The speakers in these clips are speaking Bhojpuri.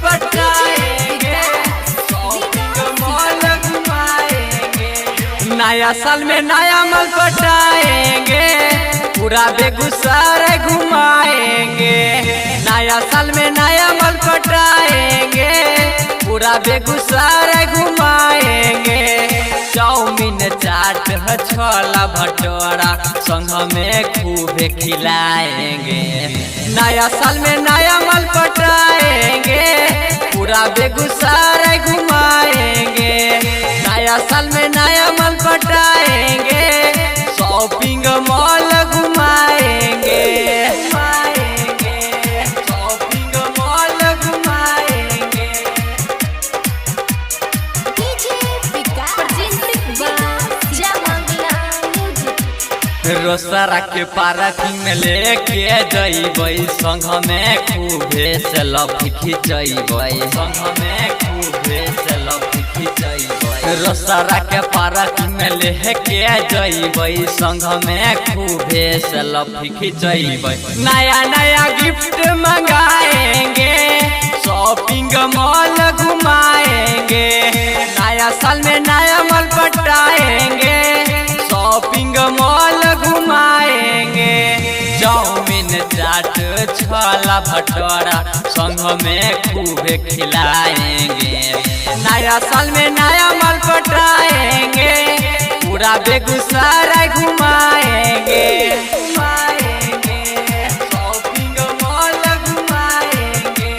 पटाएंगे, शॉपिंग मॉल घुमाएंगे। नया साल में नया माल पटाएंगे, पूरा बेगूसराय घुमाएंगे। नया साल में नया माल पटाएंगे, पूरा बेगूसराय घुमाएंगे। चाउमीन चाट है छोला भटूरा संग में खूब खिलाएंगे। नया साल में नया माल पटाएंगे, पूरा बेगूसराय घुमाएंगे। नया साल में नया माल पटाएंगे, शॉपिंग मॉल घुमाएंगे। शॉपिंग मॉल घुमाएंगे। रोसरा के पार्किंग में लेके जइबै, संग में खूबे सेल्फी खिंचैबै। संग में खूबे सेल्फी खिंचैबै। रोसरा के पार्किंग में लेके जइबै, संग में खूबे सेल्फी खिंचैबै। नया नया गिफ्ट मंगाएंगे, शॉपिंग मॉल घुमाएंगे। नया साल में नया माल पटाएंगे, शॉपिंग मॉल घुमाएंगे। चाउमीन चाट छोला भटूरा संग में खूब खिलाएंगे। नया साल में नया माल पटाएंगे, पूरा बेगूसराय घुमाएंगे। शॉपिंग मॉल घुमाएंगे।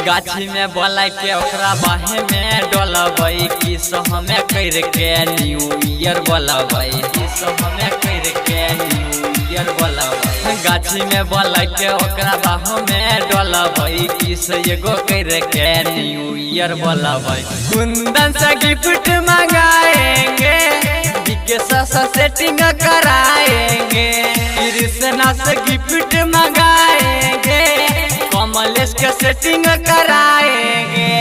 गाछी में बोला के ओकरा बाहे में डोलबै, किस हमें कर के न्यू ईयर बोलबै। किस हमें कर के न्यू ईयर बोलबै। गाछी में बोला के ओकरा बाहे में डोलबै, किस एगो कर के न्यू ईयर बोलबै। कुंदन से गिफ्ट मंगाएंगे, विकेश से सेटिंग कराएंगे। कृष्णा से गिफ्ट मंगाएंगे, कमलेश के सेटिंग कराएंगे।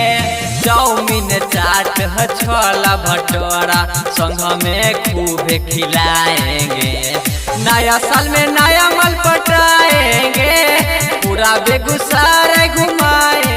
चाउमीन चाट है छोला भटूरा संग में खूब खिलाएंगे। नया साल में नया माल पटाएंगे, पूरा बेगूसराय घुमाएंगे।